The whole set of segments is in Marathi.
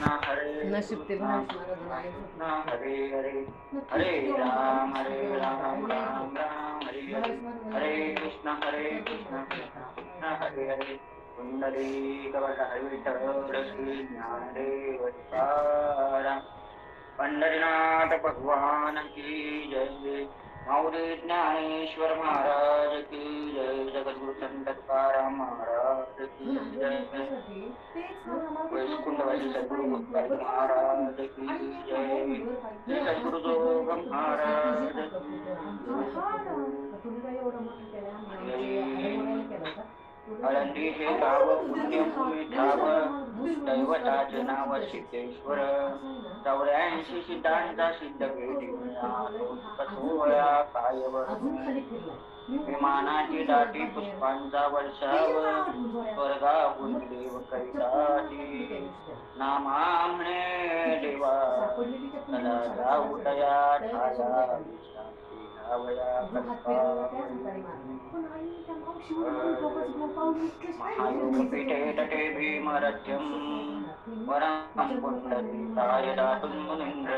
नशीब ते कृष्ण हरे हरे हरे राम राम राम हरे हरे हरे कृष्ण कृष्ण कृष्ण हरे हरे पुंडरीक वरदहरि विठ्ठल श्री ज्ञानदेव तुकाराम पंढरीनाथ भगवान की जय माऊली ज्ञानेश्वर महाराज की जय जगद्गुरु संत तुकाराम महाराज की जय वैकुंठवासी सद्गुरु मुक्ताई महाराज की जय श्री सद्गुरु जोगम महाराज की आळंदी हे गाव पुण्यभूमी ठाव दैवताचे नाव सिद्धेश्वर 84 सिद्धांचा सिद्ध भेटी सोहळा कायवर विमानाची दाटी पुष्पांचा वर्षाव स्वर्गाहून देव कैलासी नामा म्हणे देवा चला जाऊ तया ठाया विश्रांती घ्यावया महायोगपीठे तटे भीमरथ्यं वरं पुण्डरीकाय दातुं मुनीन्द्र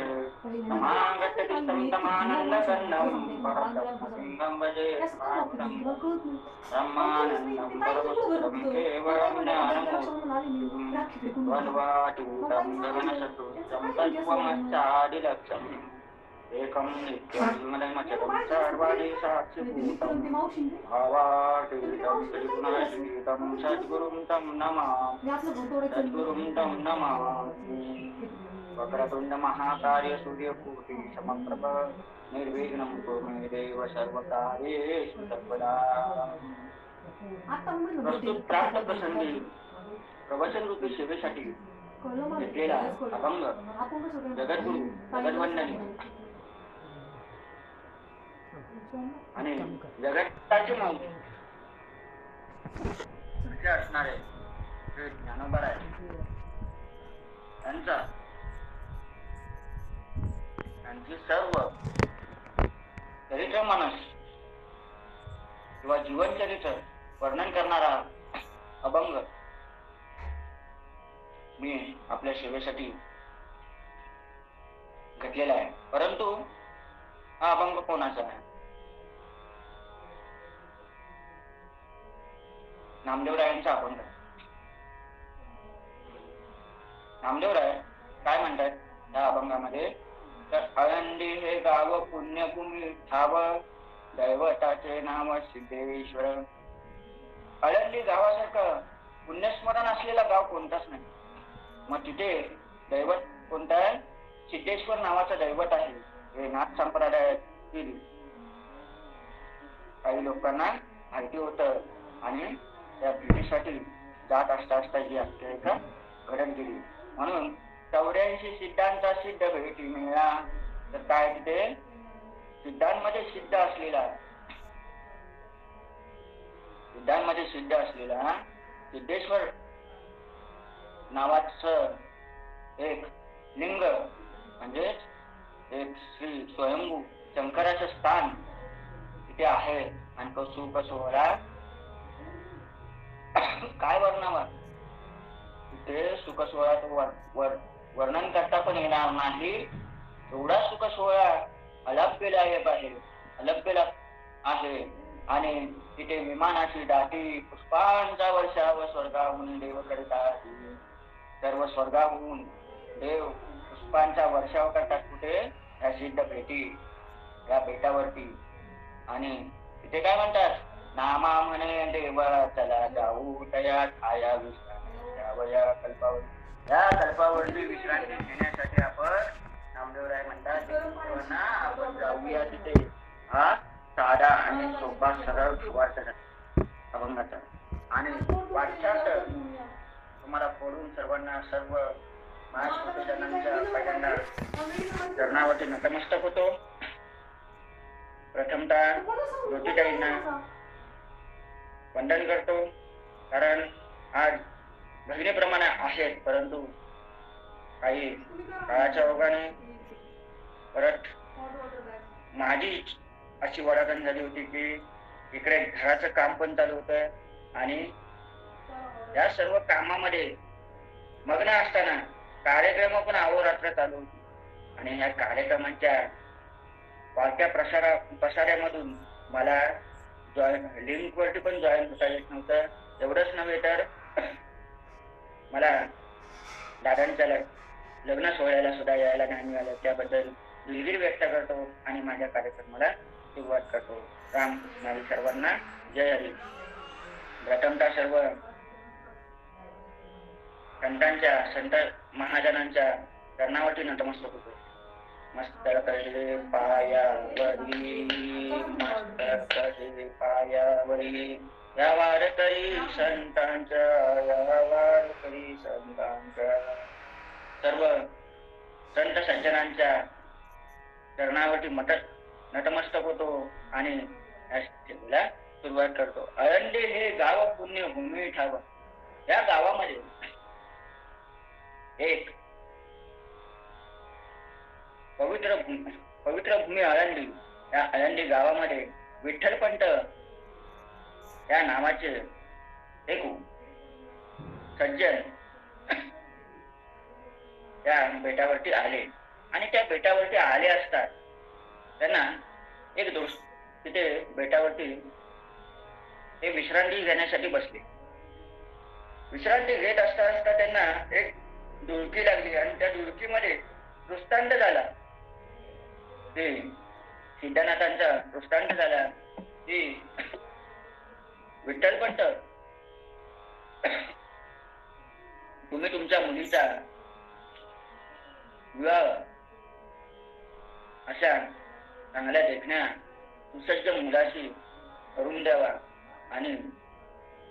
समागततिष्ठं तमानन्दकर्णं परब्रह्मलिङ्गं भजे ब्रह्मानन्दं परमसुखं केवलं ज्ञानमूर्तिं द्वन्द्वातीतं गगनचतुर्थं तत्त्वमश्चादिलक्ष्यम् एकं नित्यं सर्वाणि साक्षिभूतं भावातीतं त्रिगुणातीतं सद्गुरुं तं नमामि वक्रतुण्ड महाकाय सूर्यकोटि समप्रभ निर्विघ्नं कुरु मे देव सर्वकार्येषु सर्वदा प्रस्तुत प्राप्त प्रसंगी प्रवचन रूपी सेवेसाठी घेतलेला अभंग जगद्गुरु जगद्वंदनी आणि जगताचे माऊली असे असणारे जे ज्ञानोबा आहे त्यांची सर्व चरित्र मानस किंवा जीवनचरित्र वर्णन करणारा अभंग मी आपल्या सेवेसाठी घेतलेला आहे. परंतु हा अभंग कोणाचा आहे? नामदेवरायांचा अभंग. नामदेवराय काय म्हणतात या अभंगामध्ये? तर आळंदी हे गाव पुण्यभूमी ठाव दैवताचे नाव सिद्धेश्वर. आळंदी गावासारखं पुण्यस्मरण असलेला गाव कोणताच नाही. मग तिथे दैवत कोणतं आहे? सिद्धेश्वर नावाचं दैवत आहे. हे नाथ संप्रदायातील काही लोकांना माहिती होतं आणि त्या भेटीसाठी जात असता ही आख्यायिका घडण केली. म्हणून 84 सिद्धांचा सिद्ध भेटी मिळा. तर काय तिथे सिद्धांमध्ये सिद्ध असलेला सिद्धेश्वर नावाचं एक लिंग म्हणजे एक श्री स्वयंभू शंकराचं स्थान तिथे आहे. आणि तो सुख सोहळा काय वर्णावा तिथे सुख सोहळा वर्णन करता पण येणार नाही. एवढा सुख सोहळा अलभ्यला आहे. आणि तिथे विमानाची दाटी पुष्पांचा वर्षाव स्वर्गाहून देव करतात. सर्व स्वर्गाहून देव पुष्पांचा वर्षाव करतात. कुठे? या सिद्ध भेटी, या बेटावरती. आणि तिथे काय म्हणतात? नामा म्हणे देवा चला जाऊ तया ठाया विश्रांती कल्पावरती. या कल्पावरती विश्रांती घेण्यासाठी आपण नामदेवराय म्हणतात आपण जाऊया तिथे. हा साधा आणि सोपा सरळ सुवास अभंगाचा. आणि वाचात तुम्हाला पडून सर्वांना सर्व महाजनांच्या पहिल्यांदा चरणावरती नतमस्तक होतो. प्रथमतः ज्योतिताईंना वंदन करतो. कारण आज भगिनीप्रमाणे आहेत, परंतु काही काळाच्या ओघाने परत माझी अशी वडागण झाली होती की इकडे घराचं काम पण चालू होतं आणि या सर्व कामामध्ये मग्न असताना काळ कार्यक्रम पण अहोरात्र चालू होते. आणि ह्या कार्यक्रमांच्या वाढत्या प्रसारामधून मला लिंक वरती पण जॉईन होता येत नव्हतं. एवढंच नव्हे तर मला दादांच्या लग्न सोहळ्याला सुद्धा यायला नाही मिळालं. त्याबद्दल दिलगिरी व्यक्त करतो आणि माझ्या कार्यक्रमाला सुरुवात करतो. रामकृष्ण सर्वांना जय हरी. प्रथमतः सर्व संत महाजनांच्या चरणावरती नतमस्तक होतो. मस्तक हे पायावरी, मस्तक हे पायावरी, या वारकरी संतांच्या, या वारकरी संतांच्या. सर्व संत सज्जनांच्या चरणावरती नतमस्तक होतो आणि सुरुवात करतो. आळंदी हे गाव पुण्यभूमी ठाव. या गावामध्ये एक पवित्र भूमी आळंदी. या आळंदी गावामध्ये विठ्ठलपंत या नावाचे एक सज्जन त्या बेटावरती आले. आणि त्या बेटावरती आले असता त्यांना एक दोस्त तिथे बेटावरती ते विश्रांती घेण्यासाठी बसले. विश्रांती घेत असता असता त्यांना एक डुलकी लागली आणि त्या डुलकीमध्ये दृष्टांत झाला. ते सिद्धनाथांचा दृष्टांत झाला की विठ्ठलपंत, तुम्ही तुमच्या मुलीचा विवाह अशा चांगल्या देखण्या सुसज्ज मुलाशी करून द्यावा. आणि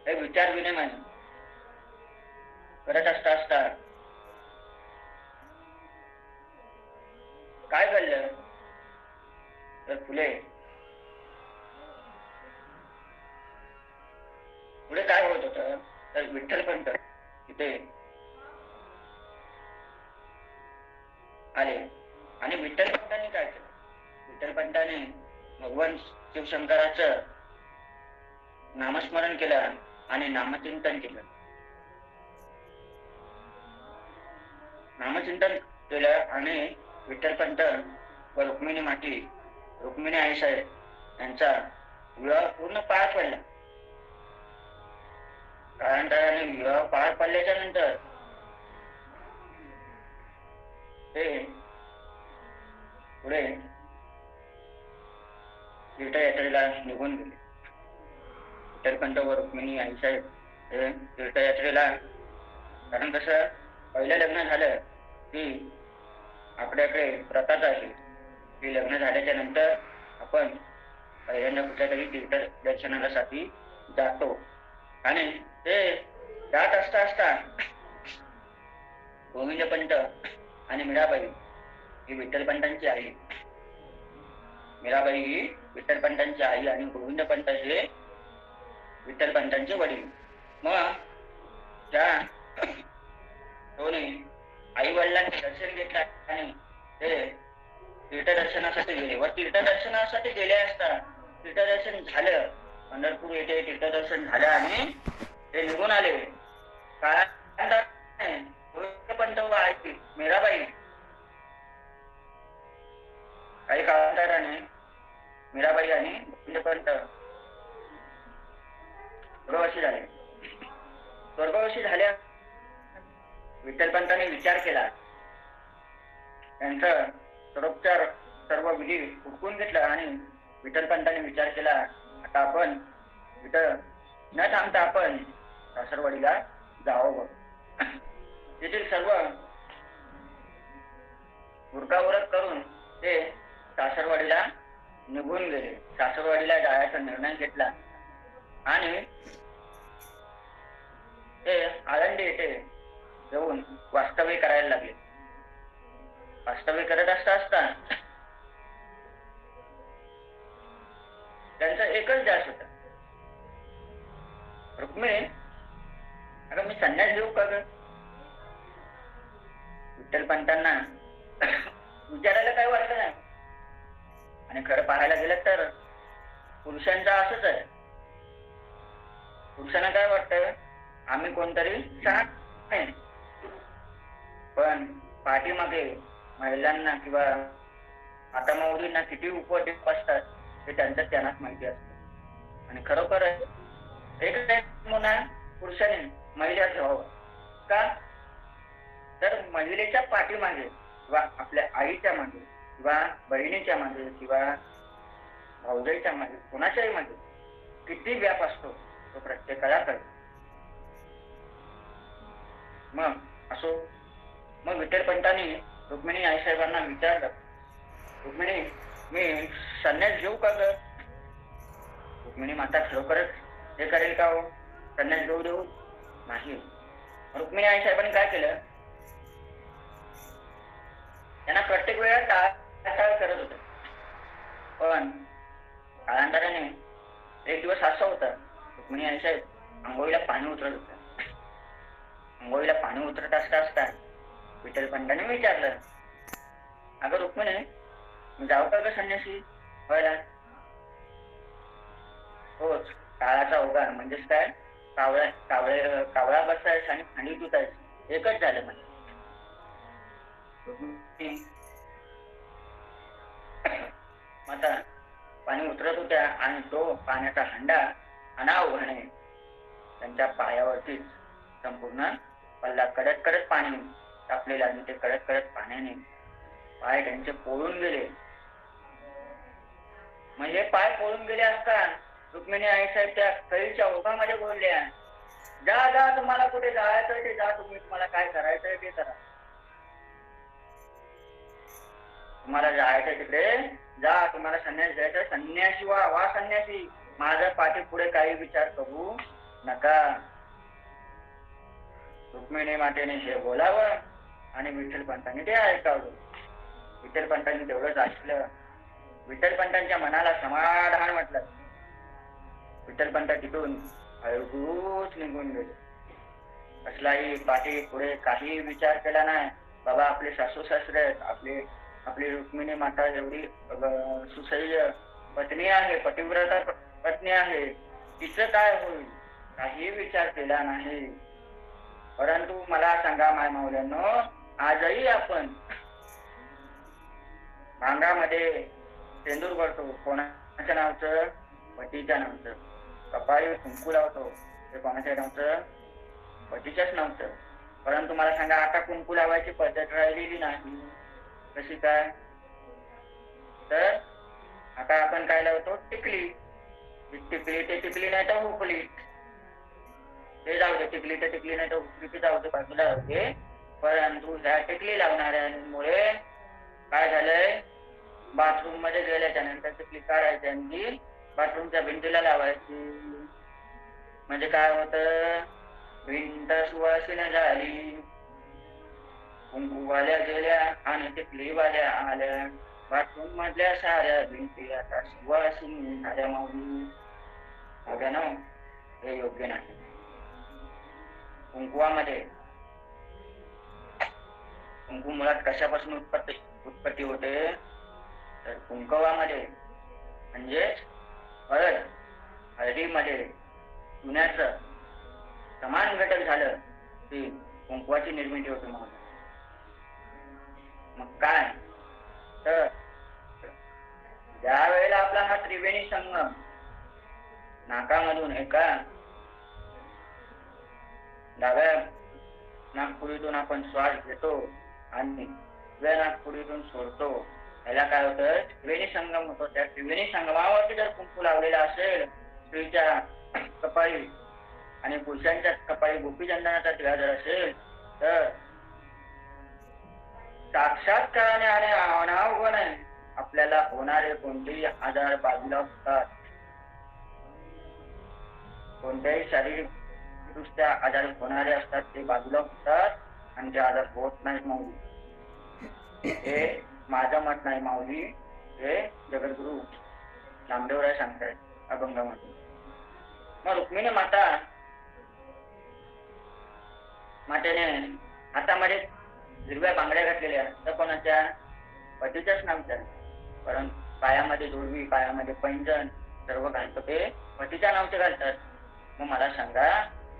हे विचार विनिमय करत असता काय घडलं तर पुढे काय होत होतं तर विठ्ठलपंत तिथे आले. आणि विठ्ठलपंतांनी काय केलं? विठ्ठलपंताने भगवान शिवशंकराचं नामस्मरण केलं आणि नामचिंतन केलं. नामचिंतन केलं आणि विठ्ठलपंत व रुक्मिणी आईसाहेब यांचा विवाह पूर्ण पार पडला. कालांतराने विवाह पार पडल्याच्या नंतर ते पुढे तीर्थयात्रेला निघून गेले. विठ्ठलपंत व रुक्मिणी आईसाहेब हे तीर्थयात्रेला, कारण कसं पहिलं लग्न झालं की आपल्याकडे प्रथाच आहे की लग्न झाल्याच्या नंतर आपण पहिल्यांदा कुठल्या तरी तीर्थ दर्शनासाठी जातो. आणि ते जात असता गोविंदपंत आणि मीराबाई ही विठ्ठलपंतांची आई. मीराबाई ही विठ्ठलपंतांची आई आणि गोविंदपंत हे विठ्ठलपंतांचे वडील. मग त्या दोन्ही आई वडिलांनी दर्शन घेतलं आणि ते तीर्थदर्शनासाठी गेले. व तीर्थदर्शनासाठी गेले असता तीर्थदर्शन झालं, पंढरपूर येथे तीर्थदर्शन झालं आणि ते निघून आले. गोविंदपंत व आई मीराबाई काही कालांतराने मीराबाई आणि गोविंदपंत स्वर्गवासी झाले. स्वर्गवासी झाल्या विठ्ठलपंतांनी विचार केला. त्यांचा सर्व विधी उठकून घेतला आणि विठ्ठलपंतांनी विचार केला, आता आपण न थांबता आपण सासरवाडीला जावं. तेथील सर्व उरकाउरक करून ते सासरवाडीला निघून गेले. सासरवाडीला जायचा निर्णय घेतला आणि ते आळंदी येथे येऊन वास्तव्य करायला लागले. वास्तव्य करत असता त्यांचा एकच ध्यास होता, रुक्मिणी अगं मी संन्यास घेऊ का ग? विठ्ठलपंतांना विचारायला काय वाटलं नाही. आणि खरं पाहायला गेलं तर पुरुषांचं असंच आहे. पुरुषांना काय वाटतं, आम्ही कोणतरी सहा, पण पण पाठीमागे महिलांना किंवा मातामाऊलींना किती उपदेश असतात हे त्यांनाच माहिती असतं. आणि खरोखर एक म्हणा पुरुषाने महिला ठेवावं का, तर महिलेच्या पाठीमागे किंवा आपल्या आईच्या मागे किंवा बहिणीच्या मागे किंवा भाऊजाईच्या मागे कोणाच्याही मागे किती व्याप असतो तो प्रत्येकाला कळतो. मग असो, मग विठ्ठल पंतांनी रुक्मिणी आईसाहेबांना विचारलं, रुक्मिणी मी संन्यास घेऊ का ग? रुक्मिणी माता खरोखरच हे करेल का हो, संन्यास घेऊ देऊ नाही. रुक्मिणी आईसाहेबांनी काय केलं, त्यांना प्रत्येक वेळा टाळाटाळ करत होत. पण कालांतराने एक दिवस असा होता, रुक्मिणी आईसाहेब आंघोळीला पाणी उतरत होत. आंघोळीला पाणी उतरत असता विठ्ठल पंतांनी विचारलं, अगं रुक्मिणी जाऊ का ग संन्यासी व्हायला? होच, काळाचा ओघार म्हणजेच काय, कावळा बसायस आणि खांडी तुटायच एकच झालं. म्हणजे माता पाणी उतरत होत्या आणि तो पाण्याचा हंडा अनावघाने त्यांच्या पायावरतीच संपूर्ण पल्ला कडक कडक पाणी टाकलेलं आणि ते कडक कडक पाण्याने पाय त्यांचे पोळून गेले. म्हणजे पाय पोळून गेले असता रुक्मिणी आईसाहेब त्या कळीच्या ओघामध्ये बोलल्या, जा जा, तुम्हाला कुठे जायचंय ते जा, तुम्हाला काय करायचंय ते करा, तुम्हाला जायचंय तिकडे जा, तुम्हाला संन्यास द्यायचा संन्यासी वा संन्यासी, माझ्या पाठी पुढे काही विचार करू नका. रुक्मिणी मातेने हे बोलावं आणि विठ्ठल पंतांनी ते ऐकावं. विठ्ठल पंतांनी तेवढंच ऐकलं. विठ्ठल पंतांच्या मनाला समाधान म्हटलं. विठ्ठल पंत तिथून हळूच निघून गेले. कसलाही पाठी पुढे काही विचार केला नाही. बाबा आपले सासू सासरे आहेत, आपली रुक्मिणी माता एवढी सुसह्य पत्नी आहे, पतिव्रता पत्नी आहे, तिचं काय होईल काही विचार केला नाही. परंतु मला सांगा माय माऊल्यांनो, आजही आपण भांगामध्ये सेंदूर भरतो, कोणाच्या नावचं? पतीच्या नावचं. कपाळी कुंकू लावतो, ते कोणाच्या नावचं? पतीच्याच नावचं. परंतु मला सांगा, आता कुंकू लावायची पद्धत राहिलेली नाही. कशी काय? तर आता आपण काय लावतो? टिकली. टिकली ते टिकली नाही तर हुकली, ते जाऊ दे. टिकली तर टिकली नाही तर हुकली जाऊ दे, बाजूला जाऊ दे. परंतु ह्या टिकली लावणाऱ्यांमुळे काय झालंय, बाथरूम मध्ये गेल्याच्या नंतर टिकली काढायची आणि बाथरूमच्या भिंतीला लावायची. म्हणजे काय होत, भिंत सुवासिनी झाली. कुंकूवाल्या गेल्या आणि टिकलीवाल्या आल्या. बाथरूम मधल्या साऱ्या भिंती आता सुवासिनी झाल्या. माऊली अगं हे योग्य नाही. कुंकुवामध्ये कुंकू मुळात कशापासून उत्पत्ती होते, तर कुंकवामध्ये म्हणजे हळदीमध्ये चुन्याचं समान घटक झालं की कुंकवाची निर्मिती होते. मग काय, तर ज्या वेळेला आपला हा त्रिवेणी संगम नाकामधून एका डाव्या नागपुडीतून आपण श्वास घेतो आणि उजव्या नागपुडीतून सोडतो, याला काय होतं, त्रिवेणी संगम होतो. त्या त्रिवेणी संगमावरती जर कुंकू लावलेला असेल, स्त्रीच्या कपाळी आणि पुरुषांच्या कपाळी गोपीचंदनाचा तिळा जर असेल, तर साक्षात्काराने आणि अनावघाने आपल्याला होणारे कोणतेही आजार बाजूला होतात. कोणत्याही शारीरिक दृष्ट्या आजार होणारे असतात ते बाजूला होतात आणि ते आजार होत नाहीत. माऊली हे माझं मत नाही, माऊली हे जगद्गुरु नामदेवराय सांगतायत अभंगामध्ये. मग रुक्मिणी मातेने हातामध्ये हिरव्या बांगड्या घातलेल्या, तर कोणाच्या? पतीच्याच नामच्या. परंतु पायामध्ये जोडवी, पायामध्ये पैंजण सर्व घालतो ते पतीच्या नावचे घालतात. मग मला सांगा,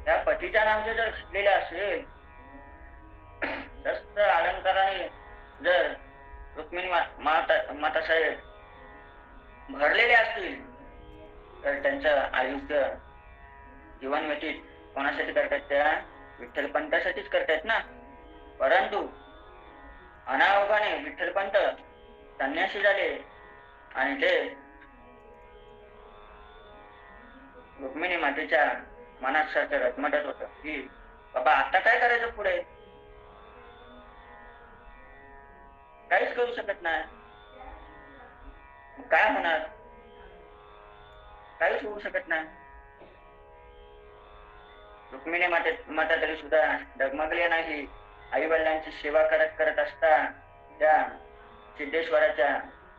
त्या पतीच्या नावचे जर घातलेले असेल, शस्त्र अलंकार मातासाहेब भरलेले असतील तर त्यांचं आयुष्य जीवन व्यतीत कोणासाठी करतात? त्या विठ्ठलपंतासाठीच करतात ना. परंतु अनायोगाने विठ्ठलपंत संन्यासी झाले आणि ते रुक्मिणी मातेच्या मनात सारखं रटमटत होतं की बाबा आता काय करायचं, पुढे काहीच करू शकत नाही, काय होणार, काहीच होऊ शकत नाही. रुक्मिणी माता तरी सुद्धा डगमगले नाही. आई वडिलांची सेवा करत असता त्या सिद्धेश्वराच्या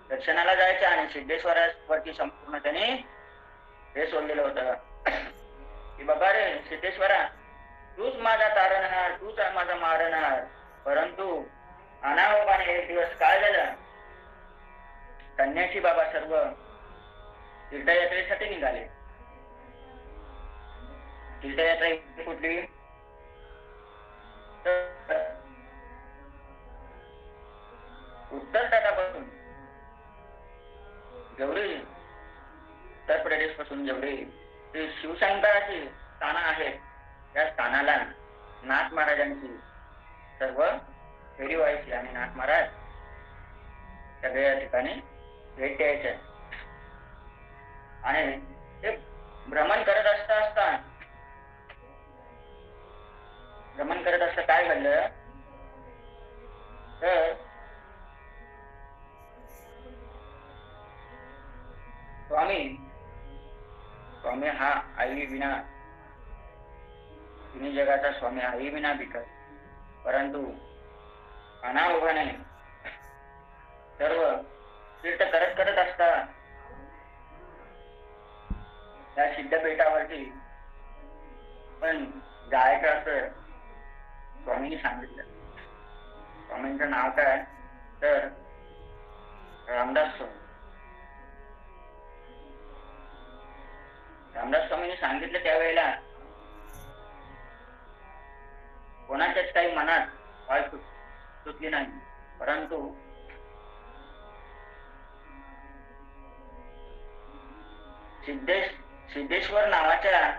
दर्शनाला जायच्या आणि सिद्धेश्वरावरती संपूर्ण त्याने हे सोडलेलं होतं की बाबा रे सिद्धेश्वरा, तूच माझा तारणहार, तूच माझा मारणहार. परंतु अनायोगाने एक दिवस काय झालं, संन्यासी बाबा सर्व तीर्थयात्रेसाठी निघाले. तीर्थयात्रा कुठली? उत्तर तटापासून जेवढी उत्तर प्रदेश पासून जेवढी शिवशंकराची स्थानं आहेत त्या स्थानाला नाथ महाराजांची सर्व फेरी व्हायची आणि नाथ महाराज सगळ्या ठिकाणी भेट द्यायचे. आणि ते भ्रमण करत असता काय घडलं तर स्वामी हा आई विना तिन्ही जगाचा स्वामी आई विना बिकट. परंतु अनायोगाने सर्व तीर्थ करत असता त्या सिद्धपीठावरती पण जायचं असं स्वामींनी सांगितलं. स्वामींचं नाव काय तर रामदास स्वामी. रामदास स्वामींनी सांगितलं त्यावेळेला कोणाच्याच काही मनात वाळ सुटली नाही. परंतु सिद्धेश्वर नावाच्या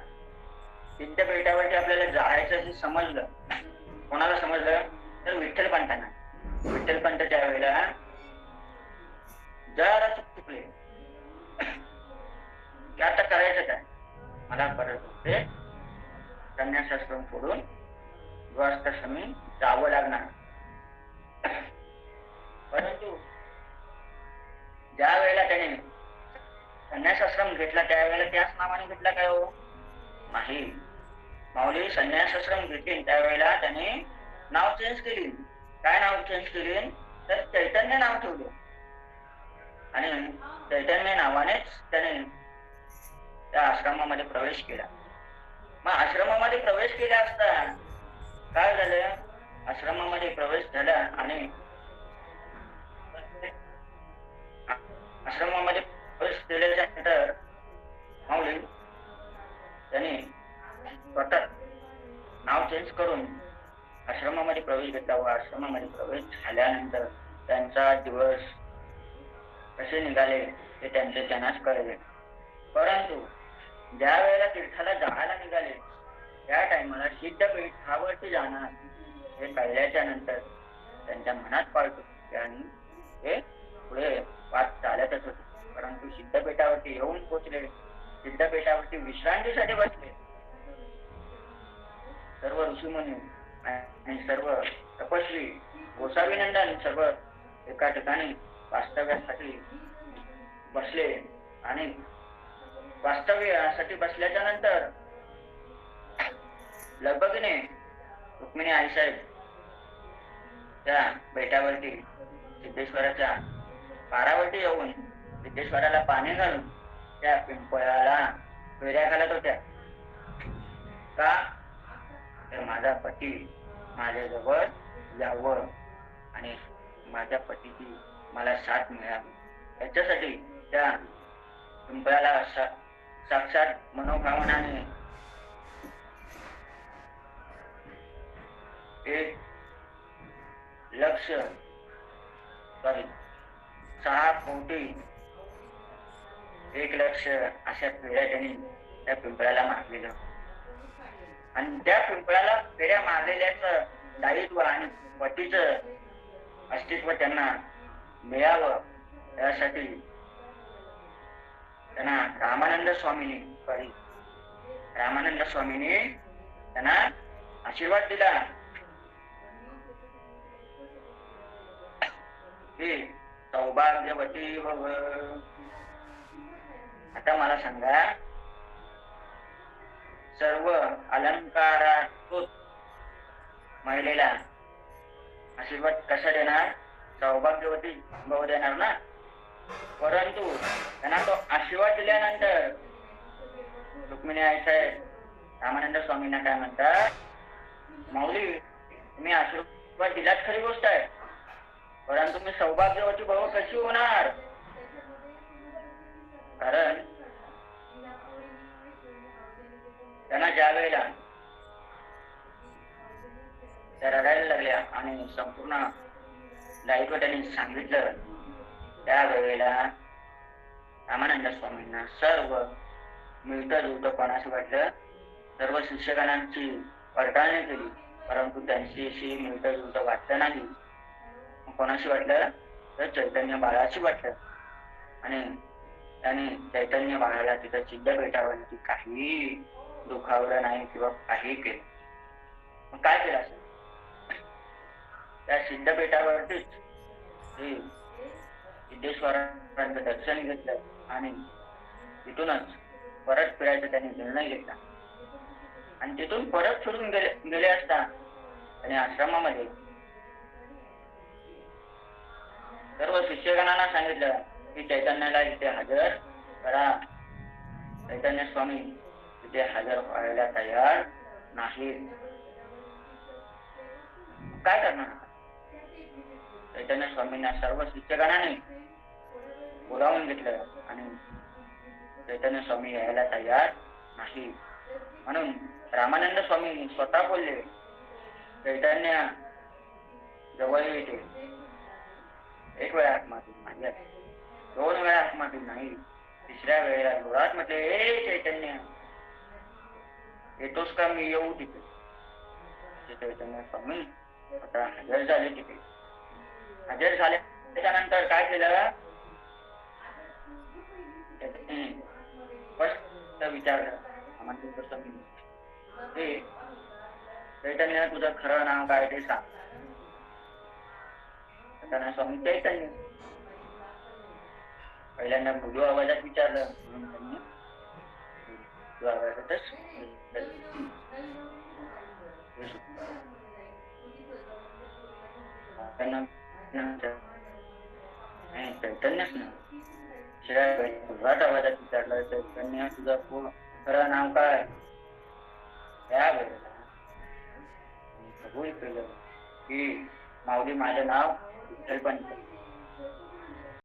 सिद्धपीठावरती आपल्याला जायचं हे समजलं. कोणाला समजलं तर विठ्ठलपंतांना. विठ्ठलपंत त्यावेळेला जरा चुकले की आता करायचं काय, मला परत ते संन्यासाश्रम सोडून गृहस्थाश्रमी जावं लागणार. परंतु ज्या वेळेला त्याने संन्यासाश्रम घेतला त्यावेळेला त्याच नावाने घेतला काय हो? नाही. माऊली संन्यासाश्रम घेतली त्यावेळेला त्याने नाव चेंज केली. काय नाव चेंज केली तर चैतन्य नाव ठेवले आणि चैतन्य नावानेच त्याने त्या आश्रमामध्ये प्रवेश केला. मग आश्रमामध्ये प्रवेश केला असता काय झालं, आश्रमामध्ये प्रवेश झाला आणि आश्रमामध्ये प्रवेश केल्याच्या नंतर माऊली त्यांनी स्वतः नाव चेंज करून आश्रमामध्ये प्रवेश घेतला व आश्रमामध्ये प्रवेश झाल्यानंतर त्यांचा दिवस कसे निघाले ते त्यांनाच कळले. परंतु ज्या वेळेला तीर्थाला जायला निघाले त्या टाइमाला सिद्धपीठावरती जाणार हे कळल्याच्या नंतर त्यांच्या मनात पाळतो आणि हे पुढे वाट चालतच होते. परंतु सिद्धपीठावरती येऊन पोचले, सिद्धपीठावरती विश्रांतीसाठी बसले. सर्व ऋषीमुनी आणि सर्व तपस्वी गोसावीनंदन सर्व एका ठिकाणी वास्तव्यासाठी बसले आणि वास्तव्यासाठी बसल्याच्या नंतर लगबगीने रुक्मिणी आईसाहेब त्या बेटावरती सिद्धेश्वराच्या पारावरती येऊन सिद्धेश्वराला पाणी घालून त्या पिंपळाला फेऱ्या घालत होत्या. का तर माझा पती माझ्या जवळ यावं आणि माझ्या पतीची मला साथ मिळावी याच्यासाठी त्या पिंपळाला साक्षात मनोभावनाने एक लक्ष 6 कोटी 1 लक्ष अशा फेऱ्या त्यांनी त्या पिंपळाला मारलेलं. आणि त्या पिंपळाला फेऱ्या मारलेल्याचं दायित्व आणि पतीचं अस्तित्व त्यांना मिळावं यासाठी त्यांना रामानंद स्वामींनी त्यांना आशीर्वाद दिला की सौभाग्यवती भव. आता मला सांगा, सर्व अलंकारातून महिलेला आशीर्वाद कसा देणार? सौभाग्यवती भव देणार ना. परंतु त्यांना तो आशीर्वाद दिल्यानंतर रुक्मिणी आई साहेब रामानंद स्वामींना काय म्हणतात, माऊली तुम्ही आशीर्वाद दिलाच खरी गोष्ट आहे, परंतु मी सौभाग्यवती भव कशी होणार? कारण त्यांना ज्या वेळेला त्या रडायला लागल्या आणि संपूर्ण दायित्व त्यांनी सांगितलं, त्यावेळेला रामानंद स्वामींना सर्व मिळतं जुळतं कोणाशी वाटलं, सर्व शिक्षकांची पडताळणी केली, परंतु त्यांच्याशी मिळतं जुळतं वाटलं नाही. कोणाशी वाटलं तर चैतन्य बाळाशी वाटलं. आणि त्याने चैतन्य बाळाला तिथं सिद्धपीठावरती काही दुखावलं नाही किंवा काही केलं. मग काय केलं असं? त्या सिद्धपीठावरतीच सिद्धेश्वरांचं दर्शन घेतलं आणि तिथूनच परत फिरायचा त्यांनी निर्णय घेतला. आणि तिथून परत फिरून गेले असता आणि आश्रमामध्ये सर्व शिष्यगणांना सांगितलं की चैतन्याला इथे हजर करा. चैतन्य स्वामी इथे हजर व्हायला तयार नाही. काय करणार? चैतन्य स्वामींना सर्व शिक्षकांनी बोलावून घेतलं आणि चैतन्य स्वामी यायला तयार नाही. म्हणून रामानंद स्वामी स्वतः बोलले, चैतन्य जवळ येते. 1 वेळा हाक मारली माझ्या, 2 वेळा हाक मारली नाही, 3ऱ्या वेळेला जोरात म्हटले, ए चैतन्य येतोस का? मी येऊ तिथे. चैतन्य स्वामी आता हजर झाले तिथे. हजर झाले त्याच्यानंतर काय केलं? स्पष्ट विचारलं रामानंद स्वामी, चैतन्य तुझं खरं नाव काय ते सांग. चैतन्य स्वामी चैतन्य. पहिल्यांदा मृदू आवाजात विचारलं म्हणून त्यांनी मृदू आवाजातच चैतन्यच ना जोरात आवाजात विचारलं, चैतन्य तुझं खरं नाव काय? त्या वेळेला कबूल केलं की माऊली माझं नाव विठ्ठल पंत.